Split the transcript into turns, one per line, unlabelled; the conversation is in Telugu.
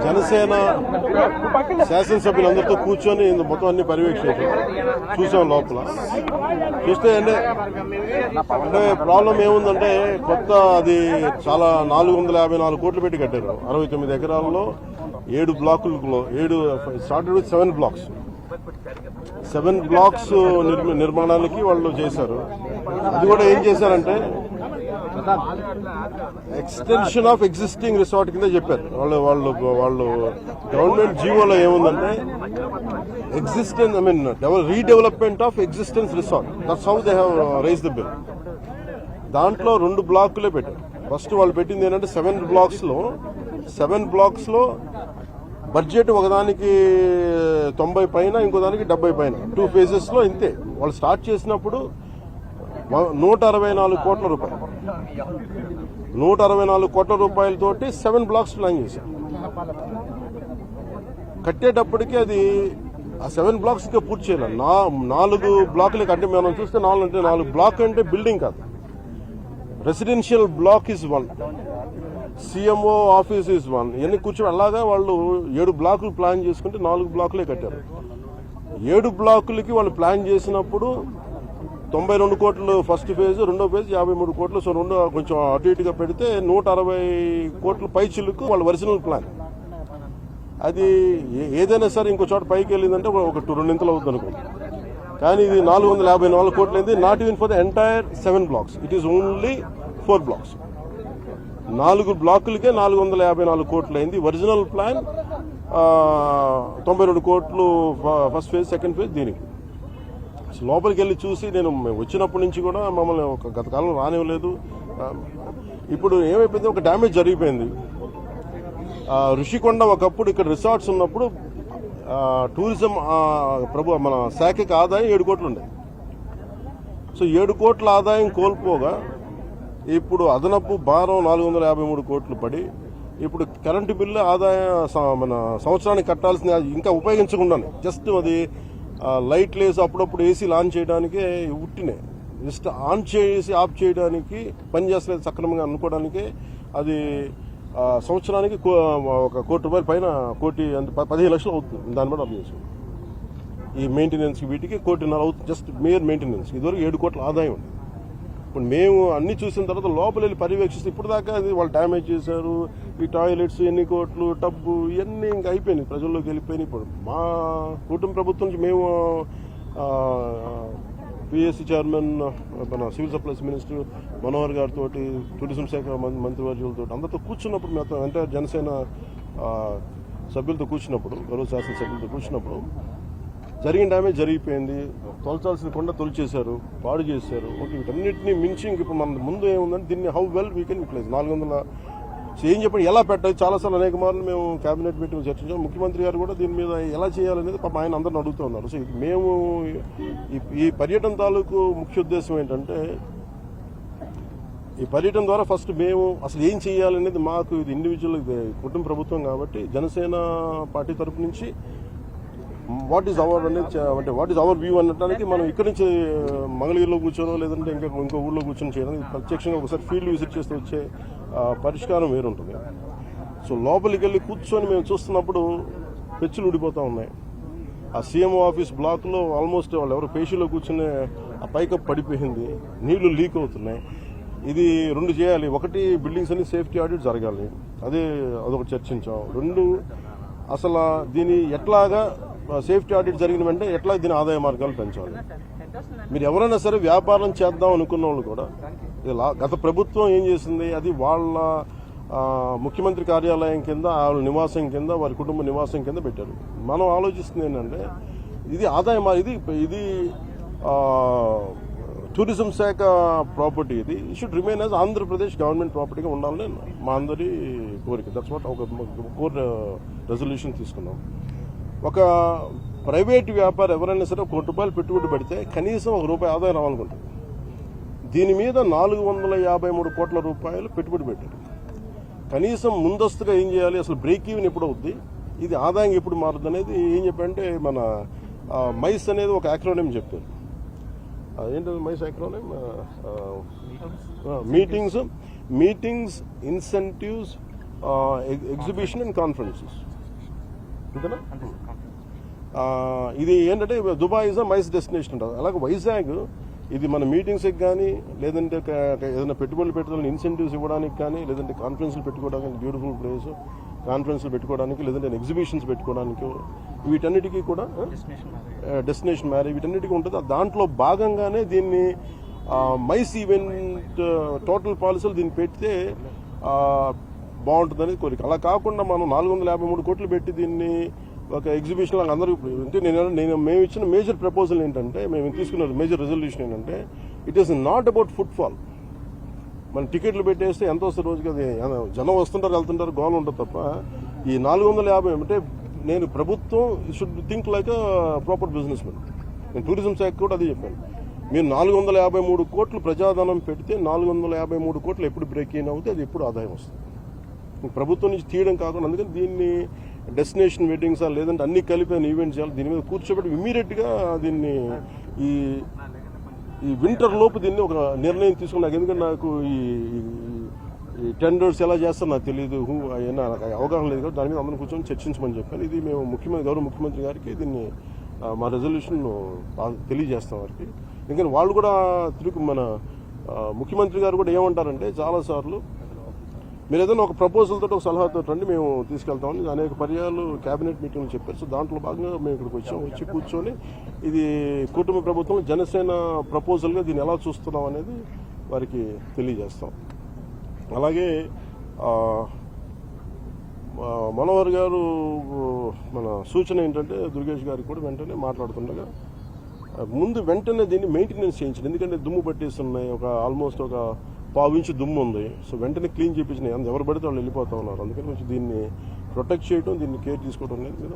జనసేన శాసనసభ్యులందరితో కూర్చొని మొత్తం అన్ని పర్యవేక్షించాం, చూసాం. లోపల చూస్తే అంటే ప్రాబ్లం ఏముందంటే కొత్త అది చాలా 454 కోట్లు పెట్టి కట్టారు. 69 ఎకరాల్లో 7 బ్లాకుల్లో 7 స్టార్టెడ్ విత్ 7 బ్లాక్స్. 7 బ్లాక్స్ నిర్మాణానికి వాళ్ళు చేశారు. అది కూడా ఏం చేశారంటే ఎక్స్టెన్షన్ ఆఫ్ ఎగ్జిస్టింగ్ రిసార్ట్ కింద చెప్పారు. వాళ్ళు గవర్నమెంట్ జీవోలో ఏముందంటే existence redevelopment of existence resort. That's how they have raise the bill. దాంట్లో 2 బ్లాకులే పెట్టారు. ఫస్ట్ వాళ్ళు పెట్టింది ఏంటంటే 7 బ్లాక్స్ లో బడ్జెట్ ఒకదానికి 90 పైన, ఇంకో దానికి 70 పైన, 2 ఫేజెస్ లో ఇంతే. వాళ్ళు స్టార్ట్ చేసినప్పుడు 164 కోట్ల రూపాయలు, 164 కోట్ల రూపాయలతోటి 7 బ్లాక్స్ ప్లాన్ చేశారు. కట్టేటప్పటికి అది ఆ 7 బ్లాక్స్ ఇంకా పూర్తి చేయాలి. 4 బ్లాకులకి అంటే మనం చూస్తే 4 బ్లాక్ అంటే బిల్డింగ్ కాదు, residential block is 1, CMO office is 1. ఇవన్నీ కూర్చొని అలాగా వాళ్ళు 7 బ్లాకులు ప్లాన్ చేసుకుంటే 4 బ్లాకులే కట్టారు. 7 బ్లాకులకి వాళ్ళు ప్లాన్ చేసినప్పుడు 92 కోట్లు ఫస్ట్ ఫేజ్, రెండో ఫేజ్ 53 కోట్లు. సో రెండు కొంచెం అటు ఇటుగా పెడితే 160 కోట్ల పై చిల్లుకు వాళ్ళ ఒరిజినల్ ప్లాన్. అది ఏదైనా సరే ఇంకో చోట పైకి వెళ్ళిందంటే ఒక 2 అవుతుంది అనుకోండి. కానీ ఇది 454 కోట్లు అయింది. Not even for the entire 7 blocks, it is only 4 blocks. 4 బ్లాకులకే 454 కోట్లు అయింది. ఒరిజినల్ ప్లాన్ 92 కోట్లు ఫస్ట్ ఫేజ్, సెకండ్ ఫేజ్. దీనికి లోపలికి వెళ్ళి చూసి నేను వచ్చినప్పటి నుంచి కూడా మమ్మల్ని గత కాలం రానివ్వలేదు. ఇప్పుడు ఏమైపోయింది, ఒక డ్యామేజ్ జరిగిపోయింది. ఋషికొండ ఒకప్పుడు ఇక్కడ రిసార్ట్స్ ఉన్నప్పుడు టూరిజం మన శాఖకి ఆదాయం 7 కోట్లు ఉండే. సో 7 కోట్ల ఆదాయం కోల్పోగా ఇప్పుడు అదనపు భారం 453 కోట్లు పడి ఇప్పుడు కరెంటు బిల్లు ఆదాయం మన సంవత్సరానికి కట్టాల్సిన ఇంకా ఉపయోగించకుండానే జస్ట్ అది లైట్ లేసి అప్పుడప్పుడు ఏసీ ఆన్ చేయడానికి ఉట్టినే జస్ట్ ఆన్ చేసి ఆఫ్ చేయడానికి పనిచేస్తలేదు సక్రమంగా అనుకోవడానికి అది సంవత్సరానికి 1 కోటి రూపాయల పైన 15 లక్షలు అవుతుంది. దాన్ని బట్టి అర్థం చేసుకోండి. ఈ మెయింటెనెన్స్ వీటికి 1.5 కోటి అవుతుంది, జస్ట్ మేయర్ మెయింటెనెన్స్. ఇదివరకు 7 కోట్ల ఆదాయం ఉంది. ఇప్పుడు మేము అన్ని చూసిన తర్వాత లోపల వెళ్ళి పర్యవేక్షిస్తే ఇప్పుడు దాకా అది వాళ్ళు డ్యామేజ్ చేశారు. ఈ టాయిలెట్స్ ఎన్ని కోట్లు, టబ్బు ఇవన్నీ ఇంకా అయిపోయినాయి, ప్రజల్లోకి వెళ్ళిపోయినాయి. ఇప్పుడు మా కుటుంబ ప్రభుత్వం నుంచి మేము పిఎస్సి చైర్మన్, మన సివిల్ సప్లైస్ మినిస్టర్ మనోహర్ గారితో, టూరిజం శాఖ మంత్రివర్యులతో అందరితో కూర్చున్నప్పుడు మొత్తం అంటే జనసేన సభ్యులతో కూర్చున్నప్పుడు, గౌరవ శాసన సభ్యులతో కూర్చున్నప్పుడు జరిగిన డ్యామేజ్ జరిగిపోయింది. తొలచాల్సిన కొండ తొలిచేశారు, పాడు చేశారు. ఓకే, వీటన్నిటినీ మించి ఇంక ఇప్పుడు మన ముందు ఏముందంటే దీన్ని how well we can utilise 400 ఏం చెప్పండి ఎలా పెట్టాలి. చాలాసార్లు అనేక మార్లు మేము కేబినెట్ మీటింగ్ చర్చించాం. ముఖ్యమంత్రి గారు కూడా దీని మీద ఎలా చేయాలనేది పాపం ఆయన అందరిని అడుగుతూ ఉన్నారు. సో మేము ఈ పర్యటన తాలూకు ముఖ్య ఉద్దేశం ఏంటంటే ఈ పర్యటన ద్వారా ఫస్ట్ మేము అసలు ఏం చేయాలనేది మాకు ఇది ఇండివిజువల్ కుటుంబ ప్రభుత్వం కాబట్టి జనసేన పార్టీ తరపు నుంచి వాట్ ఈజ్ అవర్ అనేది అంటే వాట్ ఈజ్ అవర్ వ్యూ అనడానికి మనం ఇక్కడి నుంచి మంగళగిరిలో కూర్చోనో లేదంటే ఇంకో ఊళ్ళో కూర్చొని చేయడం ప్రత్యక్షంగా ఒకసారి ఫీల్డ్ విజిట్ చేస్తూ వచ్చే పరిష్కారం వేరుంటుంది. సో లోపలికి వెళ్ళి కూర్చొని మేము చూస్తున్నప్పుడు పెచ్చులు ఊడిపోతూ ఉన్నాయి. ఆ సీఎంఓ ఆఫీస్ బ్లాక్లో ఆల్మోస్ట్ వాళ్ళు ఎవరో పేషీలో కూర్చునే ఆ పైకప్ పడిపోయింది, నీళ్లు లీక్ అవుతున్నాయి. ఇది 2 చేయాలి. ఒకటి బిల్డింగ్స్ అన్ని సేఫ్టీ ఆడిట్ జరగాలి, అదొకటి చర్చించాం. 2 అసలు దీని ఎట్లాగా సేఫ్టీ ఆడిట్ జరిగిన వెంటనే ఎట్లా దీని ఆదాయ మార్గాలు పెంచాలి. మీరు ఎవరైనా సరే వ్యాపారం చేద్దాం అనుకున్న వాళ్ళు కూడా గత ప్రభుత్వం ఏం చేసింది, అది వాళ్ళ ముఖ్యమంత్రి కార్యాలయం కింద, వాళ్ళ నివాసం కింద, వారి కుటుంబ నివాసం కింద పెట్టారు. మనం ఆలోచిస్తుంది ఏంటంటే ఇది ఆదాయం, ఇది టూరిజం శాఖ ప్రాపర్టీ, ఇది should remain as Andhra Pradesh government ప్రాపర్టీగా ఉండాలని మా అందరి కోరిక. దట్స్ వాట్ ఒక కోర్ రెజల్యూషన్ తీసుకున్నాం. ఒక ప్రైవేట్ వ్యాపారం ఎవరైనా సరే 1 కోటి రూపాయలు పెట్టుబడి పెడితే కనీసం ₹1 ఆదాయం రావాలనుకుంటుంది. దీని మీద 453 కోట్ల రూపాయలు పెట్టుబడి పెట్టారు. కనీసం ముందస్తుగా ఏం చేయాలి, అసలు బ్రేక్ ఈవెన్ ఎప్పుడు అవుద్ది, ఇది ఆదాయం ఎప్పుడు మారుద్ది అనేది ఏం చెప్పంటే మన మైస్ అనేది ఒక యాక్రోనిమ్ చెప్పారు. ఏంటంటే MICE acronym meetings, incentives, exhibition and conferences. అంతేనా? ఇది ఏంటంటే Dubai is a MICE destination అంటారు. అలాగే వైజాగ్ ఇది మన మీటింగ్స్కి కానీ లేదంటే ఏదైనా పెట్టుబడులు పెట్టడానికి ఇన్సెంటివ్స్ ఇవ్వడానికి కానీ లేదంటే కాన్ఫరెన్స్లు పెట్టుకోవడానికి బ్యూటిఫుల్ ప్లేస్, కాన్ఫరెన్స్లు పెట్టుకోవడానికి లేదంటే ఎగ్జిబిషన్స్ పెట్టుకోవడానికి వీటన్నిటికీ కూడా డెస్టినేషన్ మ్యారేజ్ వీటన్నిటికీ ఉంటుంది. దాంట్లో భాగంగానే దీన్ని మైస్ ఈవెంట్ టోటల్ పాలసీలు దీన్ని పెడితే బాగుంటుందని కోరిక. అలా కాకుండా మనం 453 కోట్లు పెట్టి దీన్ని ఒక ఎగ్జిబిషన్ లాగా అందరూ అంటే మేము ఇచ్చిన మేజర్ ప్రపోజల్ ఏంటంటే మేము తీసుకున్న మేజర్ రెజల్యూషన్ ఏంటంటే it is not about footfall. మన టికెట్లు పెట్టేస్తే ఎంత వస్తుంది రోజుకి, అది జనం వస్తుంటారు వెళ్తుంటారు గోల ఉంటుంది తప్ప ఈ 450 అంటే నేను ప్రభుత్వం should think like proper business man. నేను టూరిజం శాఖ కూడా అదే చెప్పాను. మీరు 453 కోట్లు ప్రజాధనం పెడితే 453 కోట్లు ఎప్పుడు బ్రేక్ ఇన్ అవుతే అది ఎప్పుడు ఆదాయం వస్తుంది. ప్రభుత్వం నుంచి తీయడం కాకుండా అందుకని దీన్ని డెస్టినేషన్ వెడ్డింగ్స్ లేదంటే అన్ని కలిపిన ఈవెంట్స్ చేయాలి. దీని మీద కూర్చోబెట్టి ఇమ్మీడియట్గా దీన్ని ఈ వింటర్ లోపు దీన్ని ఒక నిర్ణయం తీసుకున్నాను. ఎందుకంటే నాకు ఈ టెండర్స్ ఎలా చేస్తారో నాకు తెలియదు, నాకు అవగాహన లేదు కాబట్టి దాని మీద అందరం కూర్చొని చర్చించమని చెప్పాను. ఇది మేము గౌరవ ముఖ్యమంత్రి గారికి దీన్ని మా రెజల్యూషన్ తెలియజేస్తాం వారికి. ఎందుకంటే వాళ్ళు కూడా మన ముఖ్యమంత్రి గారు కూడా ఏమంటారంటే చాలాసార్లు మీరు ఏదైనా ఒక ప్రపోజల్ తోటి ఒక సలహాతో రండి మేము తీసుకెళ్తామని అనేక పర్యాలు కేబినెట్ మీటింగ్లు చెప్పారు. సో దాంట్లో భాగంగా మేము ఇక్కడికి వచ్చి కూర్చొని ఇది కుటుంబ ప్రభుత్వం జనసేన ప్రపోజల్గా దీన్ని ఎలా చూస్తున్నాం అనేది వారికి తెలియజేస్తాం. అలాగే మనోహర్ గారు మన సూచన ఏంటంటే దుర్గేష్ గారికి కూడా వెంటనే మాట్లాడుతుండగా వెంటనే దీన్ని మెయింటెనెన్స్ చేయించండి. ఎందుకంటే దుమ్ము పట్టేస్తున్నాయి, ఆల్మోస్ట్ ఒక 1/4 ఇంచు దుమ్ము ఉంది. సో వెంటనే క్లీన్ చేయించినాయి. ఎవరు పడితే వాళ్ళు వెళ్ళిపోతా ఉన్నారు. అందుకని కొంచెం దీన్ని ప్రొటెక్ట్ చేయడం, దీన్ని కేర్ తీసుకోవడం అనేది